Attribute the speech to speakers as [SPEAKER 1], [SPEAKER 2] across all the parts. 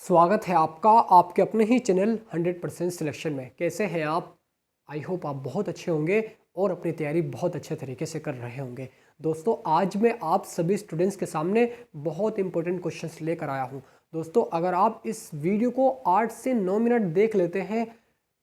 [SPEAKER 1] स्वागत है आपका आपके अपने ही चैनल 100% सिलेक्शन में। कैसे हैं आप? आई होप आप बहुत अच्छे होंगे और अपनी तैयारी बहुत अच्छे तरीके से कर रहे होंगे। दोस्तों, आज मैं आप सभी स्टूडेंट्स के सामने बहुत इंपॉर्टेंट क्वेश्चंस लेकर आया हूं। दोस्तों, अगर आप इस वीडियो को 8 से 9 मिनट देख लेते हैं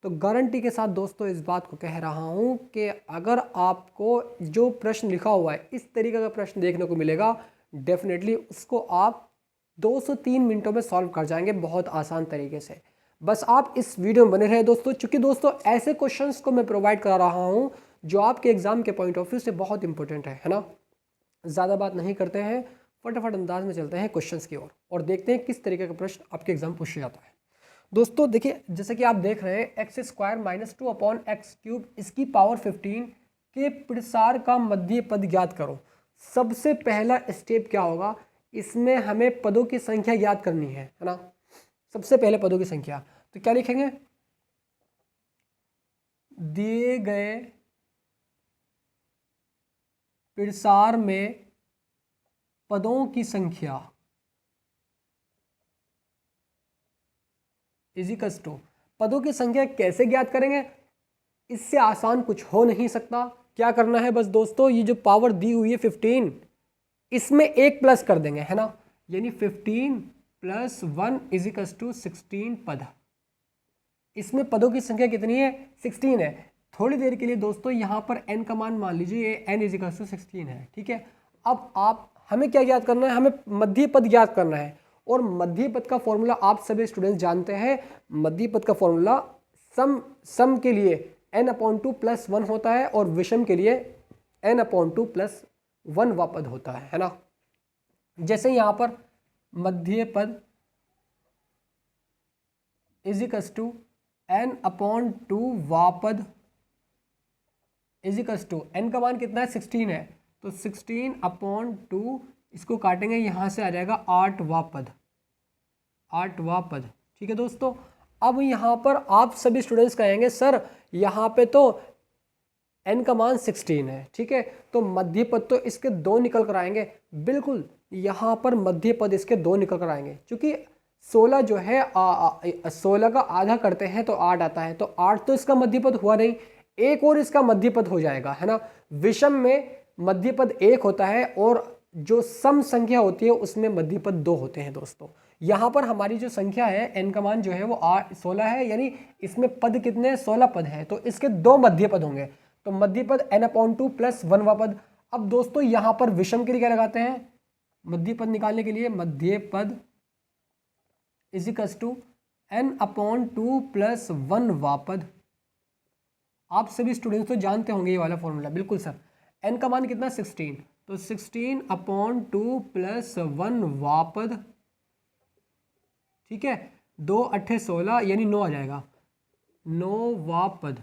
[SPEAKER 1] तो गारंटी के साथ दोस्तों इस बात को कह रहा हूं कि अगर आपको जो प्रश्न लिखा हुआ है इस तरीके का प्रश्न देखने को मिलेगा, डेफिनेटली उसको आप 2 से 3 मिनटों में सॉल्व कर जाएंगे बहुत आसान तरीके से। बस आप इस वीडियो में बने रहे दोस्तों, क्योंकि दोस्तों ऐसे क्वेश्चंस को मैं प्रोवाइड करा रहा हूं जो आपके एग्जाम के पॉइंट ऑफ व्यू से बहुत इंपॉर्टेंट है ना। ज़्यादा बात नहीं करते हैं, फटाफट अंदाज में चलते हैं क्वेश्चंस की ओर और देखते हैं किस तरीके का प्रश्न आपके एग्जाम पूछा जाता है। दोस्तों देखिए, जैसे कि आप देख रहे हैं x² - 2/x³ इसकी पावर 15 के प्रसार का मध्य पद ज्ञात करो। सबसे पहला स्टेप क्या होगा, इसमें हमें पदों की संख्या ज्ञात करनी है ना। सबसे पहले पदों की संख्या, तो क्या लिखेंगे, दिए गए प्रसार में पदों की संख्या इजिकल्स टू। पदों की संख्या कैसे ज्ञात करेंगे, इससे आसान कुछ हो नहीं सकता। क्या करना है, बस दोस्तों ये जो पावर दी हुई है 15, इसमें एक प्लस कर देंगे है ना, यानी 15 + 1 = 16 पद। इसमें पदों की संख्या कितनी है, 16 है। थोड़ी देर के लिए दोस्तों यहाँ पर n का मान मान लीजिए n = 16 है, ठीक है। अब आप हमें क्या ज्ञात करना है, हमें मध्य पद ज्ञात करना है। और मध्य पद का फॉर्मूला आप सभी स्टूडेंट्स जानते हैं। मध्य पद का फॉर्मूला सम के लिए n/2 + 1 होता है और विषम के लिए n/2 + 1 वा पद होता है ना। जैसे यहाँ पर मध्य पद = n/2 वा पद n का मान कितना है, 16 है, तो 16/2 इसको काटेंगे, यहाँ से आ जाएगा 8वां पद, 8वां पद, ठीक है दोस्तों। अब यहाँ पर आप सभी स्टूडेंट्स कहेंगे सर यहाँ पे तो n का मान 16 है, ठीक है, तो मध्य पद तो इसके 2 निकल कर आएंगे। बिल्कुल, यहाँ पर मध्य पद इसके 2 निकल कर आएंगे, क्योंकि 16 जो है 16 का आधा करते हैं तो 8 आता है, तो 8 तो इसका मध्य पद हुआ नहीं, एक और इसका मध्य पद हो जाएगा है ना। विषम में मध्य पद 1 होता है और जो सम संख्या होती है उसमें मध्य पद 2 होते हैं दोस्तों। यहाँ पर हमारी जो संख्या है n का मान जो है वो 16 है, यानी इसमें पद कितने, 16 पद है, तो इसके 2 मध्य पद होंगे, तो मध्य पद n/2 + 1 वा पद। अब दोस्तों यहाँ पर विषम के लिए क्या लगाते हैं, मध्य पद निकालने के लिए मध्य पद = n/2 + 1 वा पद। आप सभी स्टूडेंट्स तो जानते होंगे ये वाला फॉर्मूला। बिल्कुल सर, n का मान कितना, 16, तो 16/2 + 1 वा पद, ठीक है, 2 × 8 = 16 यानी 9 आ जाएगा, 9 वा पद।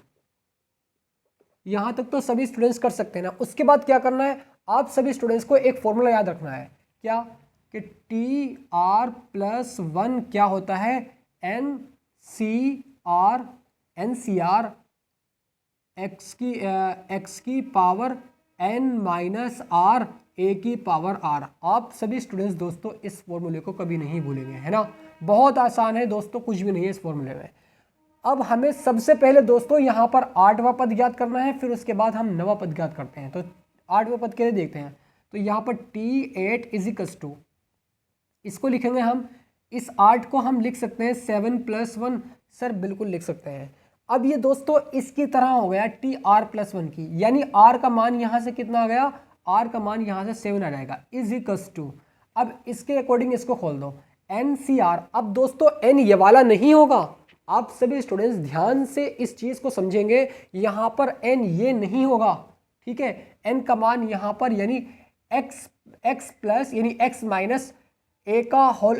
[SPEAKER 1] यहाँ तक तो सभी स्टूडेंट्स कर सकते हैं ना। उसके बाद क्या करना है, आप सभी स्टूडेंट्स को एक फॉर्मूला याद रखना है, क्या कि TR + 1 क्या होता है, NCR x की पावर n - r a की पावर r। आप सभी स्टूडेंट्स दोस्तों इस फॉर्मूले को कभी नहीं भूलेंगे है ना। बहुत आसान है दोस्तों, कुछ भी नहीं है इस फॉर्मूले में। अब हमें सबसे पहले दोस्तों यहाँ पर 8वां पद ज्ञात करना है, फिर उसके बाद हम 9वां पद ज्ञात करते हैं। तो 8वें पद के लिए देखते हैं, तो यहाँ पर T8 = इसको लिखेंगे हम, इस 8 को हम लिख सकते हैं 7 + 1, सर बिल्कुल लिख सकते हैं। अब ये दोस्तों इसकी तरह हो गया TR + 1 की, यानी R का मान यहाँ से कितना आ गया, R का मान यहाँ से 7 आ जाएगा, = अब इसके अकॉर्डिंग इसको खोल दो, NCR। अब दोस्तों n ये वाला नहीं होगा, आप सभी स्टूडेंट्स ध्यान से इस चीज को समझेंगे, यहाँ पर n ये नहीं होगा, ठीक है। n का मान यहाँ पर यानी x प्लस यानी x - a का होल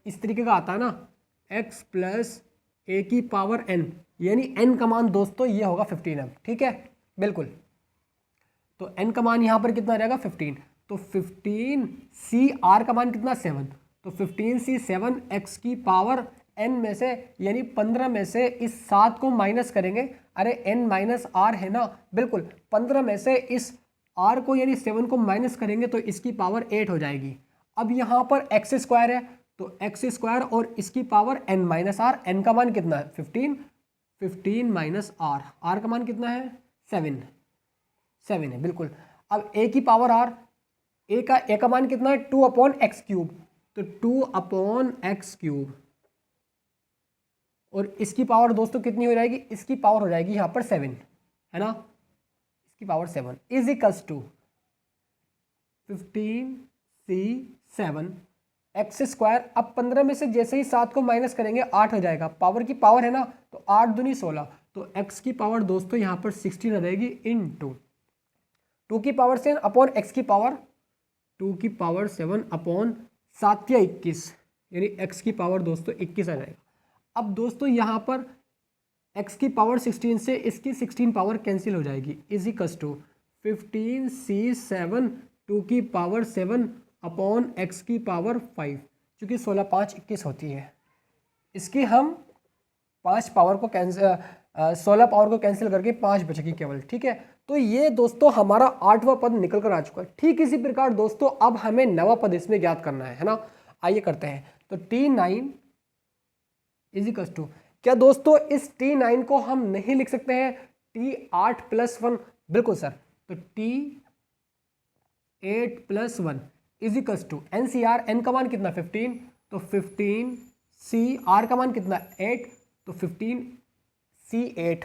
[SPEAKER 1] इस तरीके का आता है ना, x + a की पावर n, यानी n का मान दोस्तों ये होगा 15, ठीक है बिल्कुल। तो n का मान यहाँ पर कितना आ जाएगा, 15, तो 15c, r का मान कितना, 7, तो 15c 7 x की पावर n में से यानी 15 में से इस 7 को माइनस करेंगे, अरे n - r है ना, बिल्कुल 15 में से इस r को यानी 7 को माइनस करेंगे तो इसकी पावर 8 हो जाएगी। अब यहाँ पर x² है तो एक्स स्क्वायर और इसकी power n minus r, n का मान कितना है 15, 15 माइनस आर, आर का मान कितना है 7 है बिल्कुल। अब a की पावर r, a का मान कितना है 2/x³, तो 2/x³, और इसकी पावर दोस्तों कितनी हो जाएगी, इसकी पावर हो जाएगी यहाँ पर 7, है ना, इसकी power 7 is equals to 15c7 x square. अब 15 में से जैसे ही 7 को माइनस करेंगे 8 हो जाएगा, पावर की पावर है ना, तो 8 दूनी 16, तो x की पावर दोस्तों यहाँ पर 16 आ जाएगी इन 2 की पावर 7 अपॉन x की पावर 2 की पावर 7 अपॉन 7 या 21, यानी x की पावर दोस्तों 21 आ जाएगा। अब दोस्तों यहाँ पर x की पावर 16 से इसकी 16 पावर कैंसिल हो जाएगी, इज इक्वल्स टू 15c7 2 की पावर 7 अपॉन x की पावर 5, चूँकि 16 5 21 होती है, इसकी हम 5 पावर को कैंसिल 16 पावर को कैंसिल करके 5 बचेगी केवल, ठीक है। तो ये दोस्तों हमारा 8वां पद निकल कर आ चुका है। ठीक इसी प्रकार दोस्तों अब हमें 9वां पद इसमें ज्ञात करना है ना, आइए करते हैं। तो T9 इज इक्वल टू, क्या दोस्तों इस T9 को हम नहीं लिख सकते हैं T8 + 1, बिल्कुल सर, तो T8 + 1 is equal to NCR, n का मान कितना 15, तो 15c, r का मान कितना 8, तो 15c8,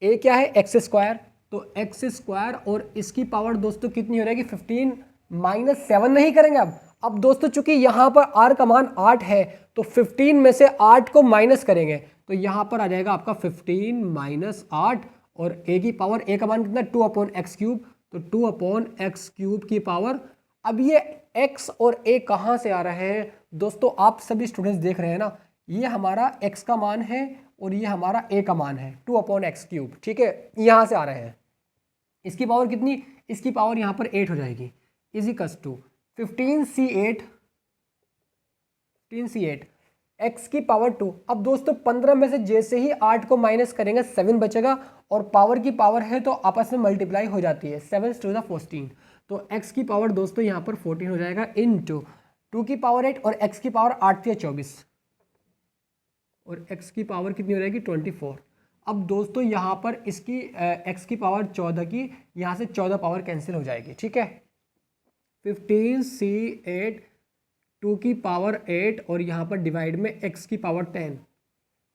[SPEAKER 1] a क्या है एक्स स्क्वायर, तो एक्स स्क्वायर और इसकी पावर दोस्तों कितनी हो जाएगी 15 माइनस 7 नहीं करेंगे अब दोस्तों चूंकि यहाँ पर r का मान 8 है, तो 15 में से 8 को माइनस करेंगे, तो यहाँ पर आ जाएगा आपका 15 माइनस 8, और a की पावर, a का मान कितना 2/x³, तो 2/x³ की पावर। अब ये x और a कहाँ से आ रहे हैं दोस्तों, आप सभी स्टूडेंट्स देख रहे हैं ना, ये हमारा x का मान है और ये हमारा a का मान है 2/x³, ठीक है, यहाँ से आ रहे हैं। इसकी पावर कितनी, इसकी पावर यहाँ पर 8 हो जाएगी, is equals to 15c8 x की पावर 2। अब दोस्तों 15 में से जैसे ही 8 को माइनस करेंगे 7 बचेगा, और पावर की पावर है तो आपस में मल्टीप्लाई हो जाती है, 7 to the 14, तो x की पावर दोस्तों यहाँ पर 14 हो जाएगा इनटू 2 की पावर 8, और x की पावर 8 या 24, और x की पावर कितनी हो जाएगी 24। अब दोस्तों यहाँ पर इसकी x की पावर 14 की, यहाँ से 14 पावर कैंसिल हो जाएगी, ठीक है। 15c8 2 की पावर 8, और यहाँ पर डिवाइड में x की पावर 10।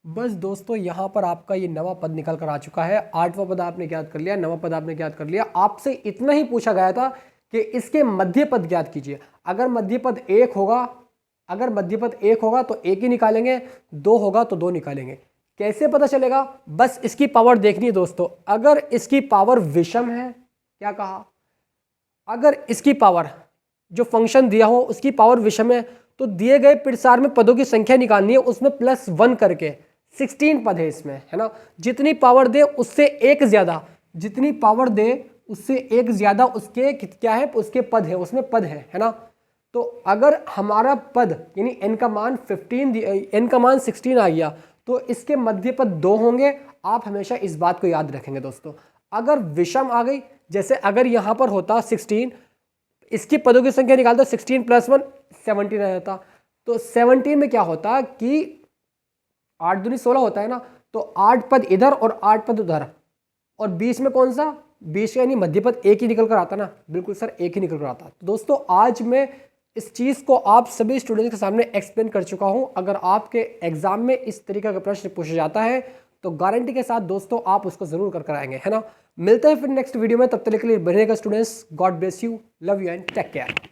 [SPEAKER 1] बस दोस्तों यहाँ पर आपका ये 9वां पद निकल कर आ चुका है। 8वां पद आपने ज्ञात कर लिया, 9वां पद आपने ज्ञात कर लिया। आपसे इतना ही पूछा गया था कि इसके मध्य पद ज्ञात कीजिए। अगर मध्य पद 1 होगा, तो 1 ही निकालेंगे, 2 होगा तो 2 निकालेंगे। कैसे पता चलेगा, बस इसकी पावर देखनी है दोस्तों। अगर इसकी पावर विषम है, क्या कहा, अगर इसकी पावर जो फंक्शन दिया हो उसकी पावर विषम है, तो दिए गए प्रसार में पदों की संख्या निकालनी है, उसमें +1 करके 16 पद है इसमें, है ना। जितनी पावर दे उससे एक ज्यादा, जितनी पावर दे उससे एक ज्यादा उसके क्या है, उसके पद है, उसमें पद है ना। तो अगर हमारा पद यानी n का मान 16 आ गया, तो इसके मध्य पद 2 होंगे। आप हमेशा इस बात को याद रखेंगे दोस्तों। अगर विषम आ गई, जैसे अगर यहाँ पर होता 16, इसकी पदों की संख्या निकालते 16 + 1 17 आ जाता। तो 17 में क्या होता कि 8 दूनी 16 होता है ना, तो 8 पद इधर और 8 पद उधर, और बीच में कौन सा, बीच का यानी मध्य पद एक ही निकल कर आता ना। बिल्कुल सर, एक ही निकल कर आता। तो दोस्तों आज मैं इस चीज़ को आप सभी स्टूडेंट्स के सामने एक्सप्लेन कर चुका हूं। अगर आपके एग्जाम में इस तरीके का प्रश्न पूछा जाता है तो गारंटी के साथ दोस्तों आप उसको जरूर कर आएंगे, है ना। मिलते हैं फिर नेक्स्ट वीडियो में, तब तक के लिए बने रहेगा students. God bless you, love you and take care.